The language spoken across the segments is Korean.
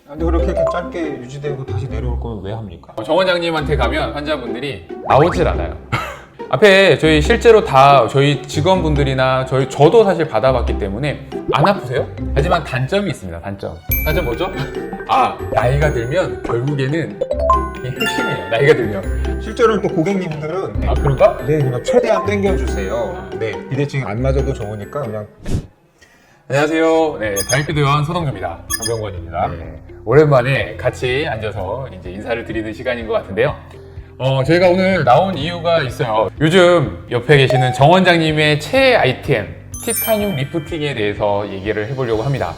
근데 그렇게 짧게 유지되고 다시 내려올 거면 왜 합니까? 정 원장님한테 가면 환자분들이 나오질 않아요. 앞에 저희 실제로 다 저희 직원분들이나 저도 사실 받아봤기 때문에 안 아프세요? 하지만 단점이 있습니다. 단점 뭐죠? 나이가 들면 결국에는 이게 핵심이에요. 나이가 들면. 실제로는 또 고객님들은 그런가? 네, 그냥 최대한 당겨주세요. 네, 비대칭 안 맞아도 좋으니까 그냥. 안녕하세요. 네, 다이피드원 서동규입니다. 정병권입니다. 네. 오랜만에 같이 앉아서 이제 인사를 드리는 시간인 것 같은데요. 저희가 오늘 나온 이유가 있어요. 요즘 옆에 계시는 정 원장님의 최애 아이템 티타늄 리프팅에 대해서 얘기를 해보려고 합니다.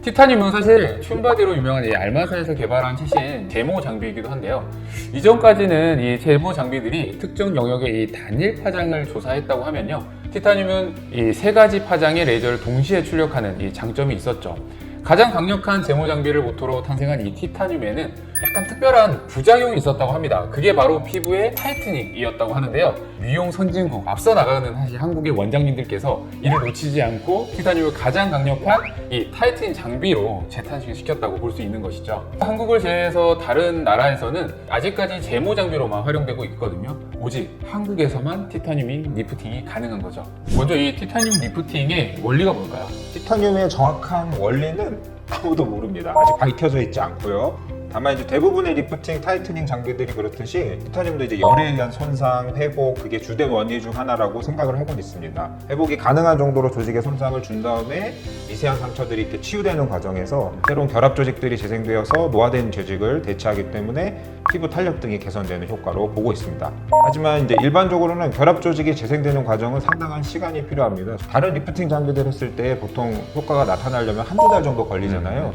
티타늄은 사실 튠바디로 유명한 이 알마사에서 개발한 최신 제모 장비이기도 한데요. 이전까지는 이 제모 장비들이 특정 영역의 이 단일 파장을 조사했다고 하면요. 티타늄은 이 세 가지 파장의 레이저를 동시에 출력하는 이 장점이 있었죠. 가장 강력한 제모 장비를 모토로 탄생한 이 티타늄에는 약간 특별한 부작용이 있었다고 합니다. 그게 바로 피부의 타이트닝이었다고 하는데요. 미용 선진국, 앞서 나가는 사실 한국의 원장님들께서 이를 놓치지 않고 티타늄을 가장 강력한 이 타이트닝 장비로 재탄생시켰다고 볼 수 있는 것이죠. 한국을 제외해서 다른 나라에서는 아직까지 제모 장비로만 활용되고 있거든요. 오직 한국에서만 티타늄이 리프팅이 가능한 거죠. 먼저 이 티타늄 리프팅의 원리가 뭘까요? 티타늄의 정확한 원리는 아무도 모릅니다. 아직 밝혀져 있지 않고요. 다만 이제 대부분의 리프팅, 타이트닝 장비들이 그렇듯이 티타늄도 이제 열에 의한 손상, 회복, 그게 주된 원인 중 하나라고 생각을 하고 있습니다. 회복이 가능한 정도로 조직에 손상을 준 다음에 미세한 상처들이 이렇게 치유되는 과정에서 새로운 결합 조직들이 재생되어서 노화된 조직을 대체하기 때문에 피부 탄력 등이 개선되는 효과로 보고 있습니다. 하지만 이제 일반적으로는 결합 조직이 재생되는 과정은 상당한 시간이 필요합니다. 다른 리프팅 장비들 했을 때 보통 효과가 나타나려면 한두 달 정도 걸리잖아요.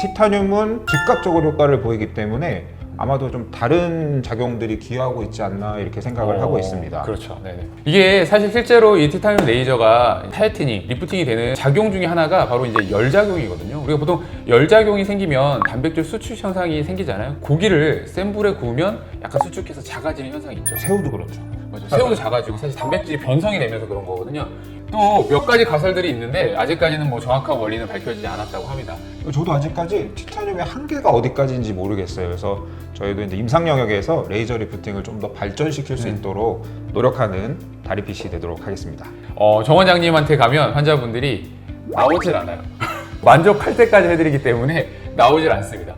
티타늄은 즉각적으로 효과를 보이기 때문에 아마도 좀 다른 작용들이 기여하고 있지 않나 이렇게 생각을 하고 있습니다. 그렇죠. 네네. 이게 사실 실제로 이 티타늄 레이저가 타이트닝, 리프팅이 되는 작용 중에 하나가 바로 이제 열작용이거든요. 우리가 보통 열작용이 생기면 단백질 수축 현상이 생기잖아요. 고기를 센 불에 구우면 약간 수축해서 작아지는 현상이 있죠. 새우도 그렇죠. 맞아요. 새우도 작아지고 사실 단백질이 변성이 되면서 그런 거거든요. 또 몇 가지 가설들이 있는데 아직까지는 뭐 정확한 원리는 밝혀지지 않았다고 합니다. 저도 아직까지 티타늄의 한계가 어디까지인지 모르겠어요. 그래서 저희도 이제 임상 영역에서 레이저 리프팅을 좀 더 발전시킬 수 있도록 노력하는 다리핏이 되도록 하겠습니다. 정 원장님한테 가면 환자분들이 나오질 않아요. 만족할 때까지 해드리기 때문에 나오질 않습니다.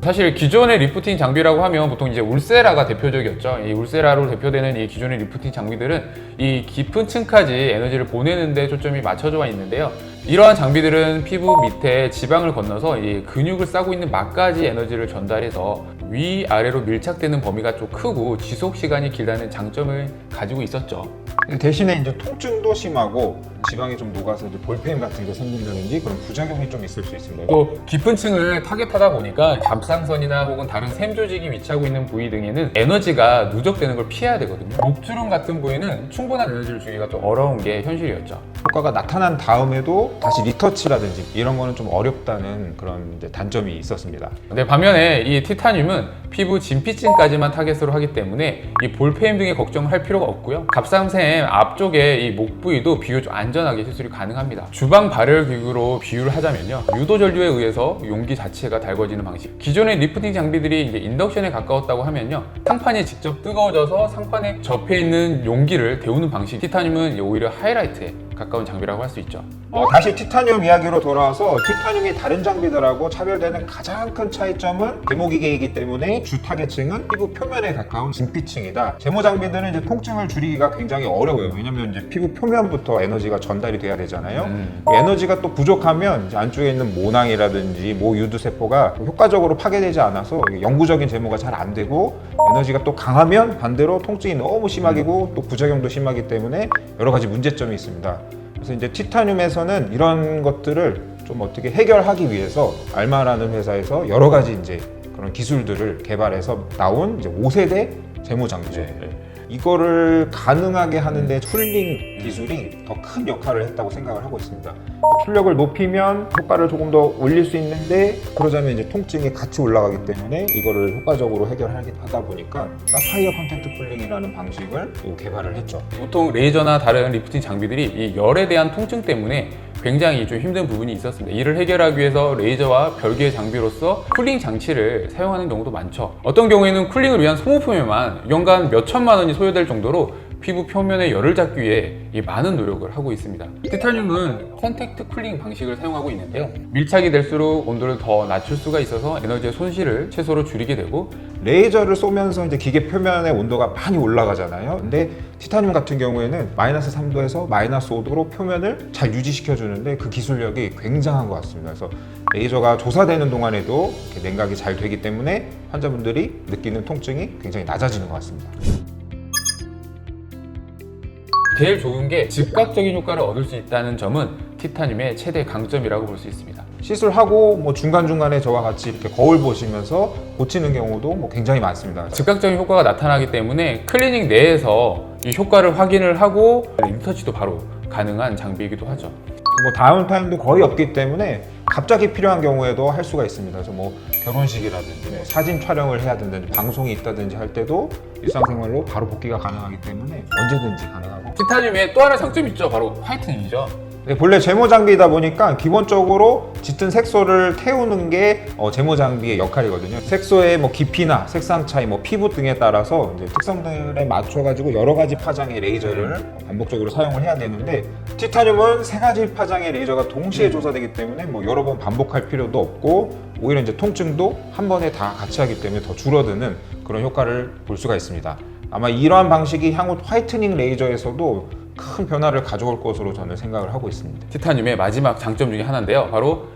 사실 기존의 리프팅 장비라고 하면 보통 이제 울세라가 대표적이었죠. 이 울세라로 대표되는 이 기존의 리프팅 장비들은 이 깊은 층까지 에너지를 보내는 데 초점이 맞춰져 있는데요. 이러한 장비들은 피부 밑에 지방을 건너서 이 근육을 싸고 있는 막까지 에너지를 전달해서 위아래로 밀착되는 범위가 좀 크고 지속 시간이 길다는 장점을 가지고 있었죠. 대신에 이제 통증도 심하고 지방이 좀 녹아서 이제 볼펜 같은 게 생긴다든지 그런 부작용이 좀 있을 수 있습니다. 또 깊은 층을 타겟하다 보니까 갑상선이나 혹은 다른 샘 조직이 위치하고 있는 부위 등에는 에너지가 누적되는 걸 피해야 되거든요. 목주름 같은 부위는 충분한 에너지를 주기가 좀 어려운 게 현실이었죠. 효과가 나타난 다음에도 다시 리터치라든지 이런 거는 좀 어렵다는 그런 이제 단점이 있었습니다. 근데 반면에 이 티타늄은 피부 진피층까지만 타겟으로 하기 때문에 이 볼페임 등의 걱정을 할 필요가 없고요. 갑상샘 앞쪽에 이 목 부위도 비교적 안전하게 시술이 가능합니다. 주방 발열 기구로 비유를 하자면요. 유도 전류에 의해서 용기 자체가 달궈지는 방식. 기존의 리프팅 장비들이 이제 인덕션에 가까웠다고 하면요. 상판이 직접 뜨거워져서 상판에 접해 있는 용기를 데우는 방식. 티타늄은 오히려 하이라이트에 가까운 장비라고 할 수 있죠. 다시 티타늄 이야기로 돌아와서 티타늄이 다른 장비들하고 차별되는 가장 큰 차이점은 제모기계이기 때문에 주 타겟층은 피부 표면에 가까운 진피층이다. 제모 장비들은 이제 통증을 줄이기가 굉장히 어려워요. 왜냐면 이제 피부 표면부터 에너지가 전달이 돼야 되잖아요. 에너지가 또 부족하면 이제 안쪽에 있는 모낭이라든지 모 유두세포가 효과적으로 파괴되지 않아서 영구적인 제모가 잘 안 되고 에너지가 또 강하면 반대로 통증이 너무 심하고 또 부작용도 심하기 때문에 여러 가지 문제점이 있습니다. 그래서 이제 티타늄에서는 이런 것들을 좀 어떻게 해결하기 위해서 알마라는 회사에서 여러 가지 이제 그런 기술들을 개발해서 나온 이제 5세대 제모 장비죠. 이거를 가능하게 하는데 쿨링 기술이 더 큰 역할을 했다고 생각을 하고 있습니다. 출력을 높이면 효과를 조금 더 올릴 수 있는데 그러자면 이제 통증이 같이 올라가기 때문에 이거를 효과적으로 해결하다 보니까 사파이어 컨택트 쿨링이라는 방식을 개발을 했죠. 보통 레이저나 다른 리프팅 장비들이 이 열에 대한 통증 때문에 굉장히 좀 힘든 부분이 있었습니다. 이를 해결하기 위해서 레이저와 별개의 장비로서 쿨링 장치를 사용하는 경우도 많죠. 어떤 경우에는 쿨링을 위한 소모품에만 연간 몇 천만 원이 소요될 정도로 피부 표면의 열을 잡기 위해 많은 노력을 하고 있습니다. 티타늄은 컨택트 쿨링 방식을 사용하고 있는데요. 밀착이 될수록 온도를 더 낮출 수가 있어서 에너지의 손실을 최소로 줄이게 되고, 레이저를 쏘면서 이제 기계 표면의 온도가 많이 올라가잖아요. 근데 티타늄 같은 경우에는 마이너스 3도에서 마이너스 5도로 표면을 잘 유지시켜 주는데 그 기술력이 굉장한 것 같습니다. 그래서 레이저가 조사되는 동안에도 이렇게 냉각이 잘 되기 때문에 환자분들이 느끼는 통증이 굉장히 낮아지는 것 같습니다. 제일 좋은 게 즉각적인 효과를 얻을 수 있다는 점은 티타늄의 최대 강점이라고 볼 수 있습니다. 시술하고 뭐 중간중간에 저와 같이 이렇게 거울 보시면서 고치는 경우도 뭐 굉장히 많습니다. 즉각적인 효과가 나타나기 때문에 클리닉 내에서 이 효과를 확인을 하고 리터치도 바로 가능한 장비이기도 하죠. 뭐 다운타임도 거의 없기 때문에 갑자기 필요한 경우에도 할 수가 있습니다. 그래서 뭐 결혼식이라든지 뭐 사진 촬영을 해야 된다든지 방송이 있다든지 할 때도 일상생활로 바로 복귀가 가능하기 때문에 언제든지 가능하고, 티타늄의 또 하나 장점이 있죠. 바로 화이트닝이죠. 네, 본래 제모 장비이다 보니까 기본적으로 짙은 색소를 태우는 게 제모 장비의 역할이거든요. 색소의 뭐 깊이나 색상 차이, 뭐 피부 등에 따라서 이제 특성들에 맞춰가지고 여러 가지 파장의 레이저를 반복적으로 사용을 해야 되는데, 티타늄은 세 가지 파장의 레이저가 동시에 조사되기 때문에 뭐 여러 번 반복할 필요도 없고, 오히려 이제 통증도 한 번에 다 같이 하기 때문에 더 줄어드는 그런 효과를 볼 수가 있습니다. 아마 이러한 방식이 향후 화이트닝 레이저에서도 큰 변화를 가져올 것으로 저는 생각을 하고 있습니다. 티타늄의 마지막 장점 중에 하나인데요. 바로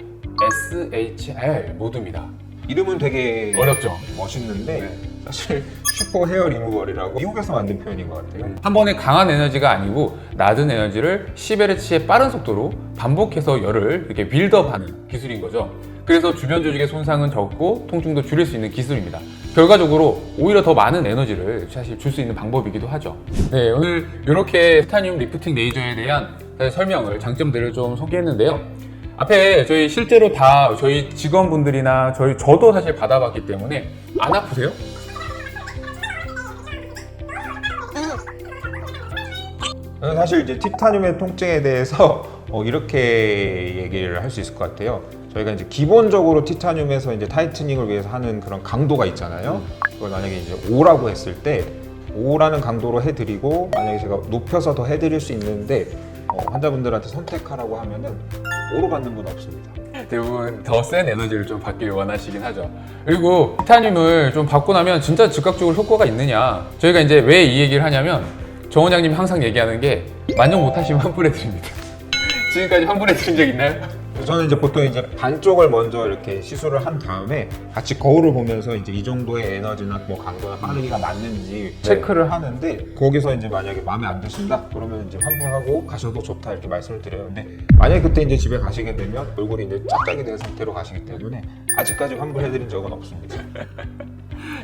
SHR 모드입니다. 이름은 되게 어렵죠? 멋있는데 사실 슈퍼 헤어 리무벌이라고 미국에서 만든 표현인 것 같아요. 한 번에 강한 에너지가 아니고 낮은 에너지를 10Hz의 빠른 속도로 반복해서 열을 이렇게 빌드업하는 기술인 거죠. 그래서 주변 조직의 손상은 적고 통증도 줄일 수 있는 기술입니다. 결과적으로 오히려 더 많은 에너지를 사실 줄 수 있는 방법이기도 하죠. 네, 오늘 이렇게 티타늄 리프팅 레이저에 대한 설명을, 장점들을 좀 소개했는데요. 앞에 저희 실제로 다 저희 직원분들이나 저도 사실 받아봤기 때문에 안 아프세요? 저는 사실 이제 티타늄의 통증에 대해서 이렇게 얘기를 할 수 있을 것 같아요. 저희가 이제 기본적으로 티타늄에서 이제 타이트닝을 위해서 하는 그런 강도가 있잖아요. 그걸 만약에 이제 5라고 했을 때 5라는 강도로 해드리고, 만약에 제가 높여서 더 해드릴 수 있는데 환자분들한테 선택하라고 하면은 5로 받는 분 없습니다. 대부분 더 센 에너지를 좀 받기를 원하시긴 하죠. 그리고 티타늄을 좀 받고 나면 진짜 즉각적으로 효과가 있느냐, 저희가 이제 왜 이 얘기를 하냐면 정 원장님이 항상 얘기하는 게 만족 못하시면 환불해 드립니다. 지금까지 환불해 드린 적 있나요? 저는 이제 보통 이제 반쪽을 먼저 이렇게 시술을 한 다음에 같이 거울을 보면서 이제 이 정도의 에너지나 뭐 강도나 빠르기가 맞는지 체크를 하는데, 거기서 이제 만약에 마음에 안 드신다 그러면 이제 환불하고 가셔도 좋다 이렇게 말씀을 드려요. 근데 만약에 그때 이제 집에 가시게 되면 얼굴이 이제 짝짝이 된 상태로 가시기 때문에 아직까지 환불해드린 적은 없습니다.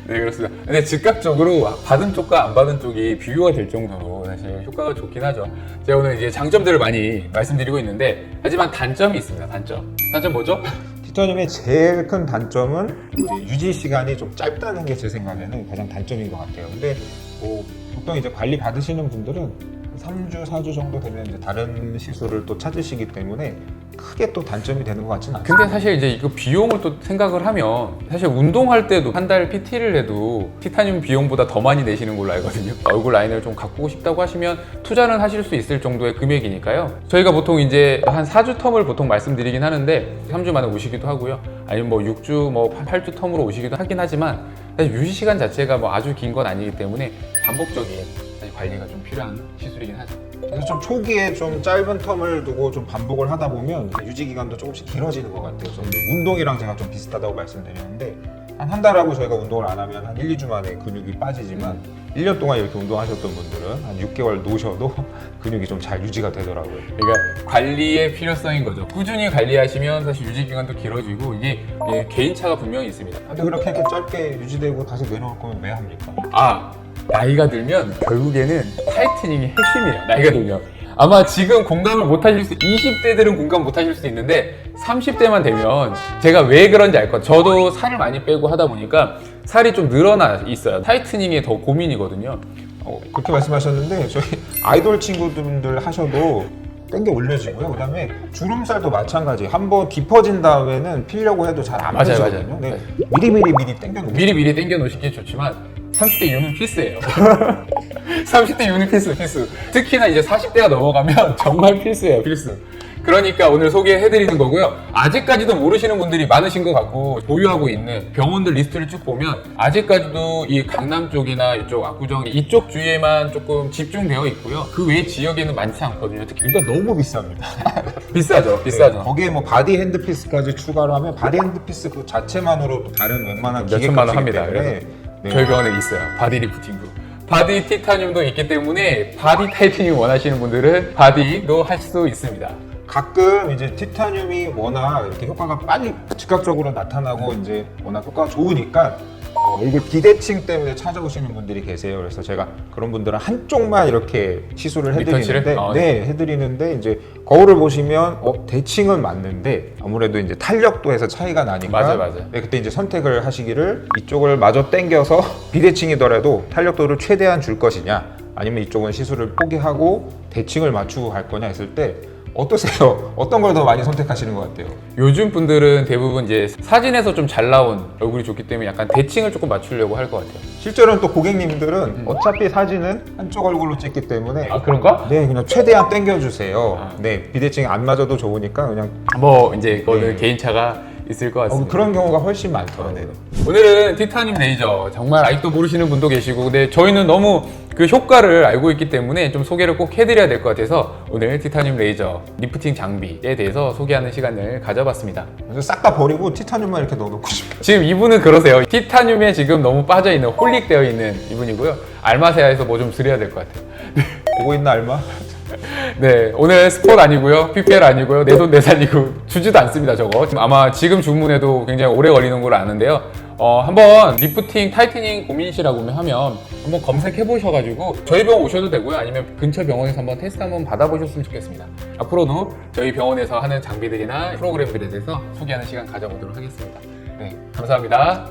네, 그렇습니다. 근데 즉각적으로 받은 쪽과 안 받은 쪽이 비교가 될 정도로 사실 효과가 좋긴 하죠. 제가 오늘 이제 장점들을 많이 말씀드리고 있는데, 하지만 단점이 있습니다. 단점 뭐죠? 티타늄의 제일 큰 단점은 이제 유지 시간이 좀 짧다는 게 제 생각에는 가장 단점인 것 같아요. 근데 뭐 보통 이제 관리 받으시는 분들은 3주, 4주 정도 되면 이제 다른 시술을 또 찾으시기 때문에 크게 또 단점이 되는 것 같지는 않습니다. 근데 사실 이제 이거 비용을 또 생각을 하면 사실 운동할 때도 한 달 PT를 해도 티타늄 비용보다 더 많이 내시는 걸로 알거든요. 얼굴 라인을 좀 가꾸고 싶다고 하시면 투자는 하실 수 있을 정도의 금액이니까요. 저희가 보통 이제 한 4주 텀을 보통 말씀드리긴 하는데 3주 만에 오시기도 하고요. 아니면 뭐 6주, 뭐 8주 텀으로 오시기도 하긴 하지만 사실 유지 시간 자체가 뭐 아주 긴 건 아니기 때문에 반복적인 관리가 좀 필요한 시술이긴 하죠. 그래서 좀 초기에 좀 짧은 텀을 두고 좀 반복을 하다 보면 유지 기간도 조금씩 길어지는 것 같아요. 그래서 운동이랑 제가 좀 비슷하다고 말씀드렸는데, 한 달 하고 저희가 운동을 안 하면 한 1, 2주 만에 근육이 빠지지만 1년 동안 이렇게 운동하셨던 분들은 한 6개월 놓으셔도 근육이 좀 잘 유지가 되더라고요. 그러니까 관리의 필요성인 거죠. 꾸준히 관리하시면 사실 유지 기간도 길어지고 이게 개인차가 분명히 있습니다. 근데 그렇게 이렇게 짧게 유지되고 다시 내려올 거면 왜 합니까? 나이가 들면 결국에는 타이트닝이 핵심이에요. 나이가 들면 아마 지금 공감을 못 하실 수, 20대들은 공감 못 하실 수 있는데 30대만 되면 제가 왜 그런지 알 거예요. 저도 살을 많이 빼고 하다 보니까 살이 좀 늘어나 있어요. 타이트닝이 더 고민이거든요. 그렇게 말씀하셨는데 저희 아이돌 친구분들 하셔도 당겨 올려지고요. 그다음에 주름살도 마찬가지. 한번 깊어진 다음에는 피려고 해도 잘 안 맞아요, 펴지거든요. 맞아요. 네. 네. 미리 당겨 놓으세요. 미리 당겨 놓으시는 게 좋지만 30대 이후는 필수예요. 30대 이후는 필수. 특히나 이제 40대가 넘어가면 정말 필수예요, 필수. 그러니까 오늘 소개해드리는 거고요. 아직까지도 모르시는 분들이 많으신 것 같고 보유하고 있는 병원들 리스트를 쭉 보면 아직까지도 이 강남 쪽이나 이쪽 압구정 이쪽 주위에만 조금 집중되어 있고요. 그 외 지역에는 많지 않거든요. 특히 이거 너무 비쌉니다. 비싸죠. 네, 거기에 뭐 바디 핸드피스까지 추가로 하면 바디 핸드피스 그 자체만으로도 다른 웬만한 몇천만 원 기계값이기 합니다. 때문에 그래서 네. 저희 병원에 있어요. 바디 리프팅도. 바디 티타늄도 있기 때문에 바디 타이트닝 원하시는 분들은 바디도 할 수 있습니다. 가끔 이제 티타늄이 워낙 이렇게 효과가 빨리 즉각적으로 나타나고 이제 워낙 효과가 좋으니까 얼굴 비대칭 때문에 찾아오시는 분들이 계세요. 그래서 제가 그런 분들은 한쪽만 이렇게 시술을 해드리는데, 리터치를? 네, 해드리는데 이제 거울을 보시면 대칭은 맞는데 아무래도 이제 탄력도에서 차이가 나니까, 맞아요. 네, 그때 이제 선택을 하시기를 이쪽을 마저 당겨서 비대칭이더라도 탄력도를 최대한 줄 것이냐, 아니면 이쪽은 시술을 포기하고 대칭을 맞추고 갈 거냐 했을 때. 어떠세요? 어떤 걸 더 많이 선택하시는 것 같아요? 요즘 분들은 대부분 이제 사진에서 좀 잘 나온 얼굴이 좋기 때문에 약간 대칭을 조금 맞추려고 할 것 같아요. 실제로는 또 고객님들은 어차피 사진은 한쪽 얼굴로 찍기 때문에 그런가? 네, 그냥 최대한 당겨주세요. 네, 비대칭 안 맞아도 좋으니까 그냥 뭐 이제 그거는 네. 개인차가 있을 것 같습니다. 그런 경우가 훨씬 많더라고요. 오늘은 티타늄 레이저 정말 아직도 모르시는 분도 계시고 근데 저희는 너무 그 효과를 알고 있기 때문에 좀 소개를 꼭 해드려야 될 것 같아서 오늘 티타늄 레이저 리프팅 장비에 대해서 소개하는 시간을 가져봤습니다. 그래서 싹 다 버리고 티타늄만 이렇게 넣어놓고 싶어요. 지금 이분은 그러세요. 티타늄에 지금 너무 빠져있는 홀릭되어 있는 이분이고요. 알마세아에서 뭐 좀 드려야 될 것 같아요. 보고 있나 알마? 네, 오늘 스폿 아니고요, PPL 아니고요, 내 돈 내산이고 주지도 않습니다. 저거 아마 지금 주문해도 굉장히 오래 걸리는 걸로 아는데요. 한번 리프팅, 타이트닝 고민이시라고 하면 한번 검색해 보셔가지고 저희 병원 오셔도 되고요, 아니면 근처 병원에서 한번 테스트 한번 받아보셨으면 좋겠습니다. 앞으로도 저희 병원에서 하는 장비들이나 프로그램들에 대해서 소개하는 시간 가져보도록 하겠습니다. 네, 감사합니다.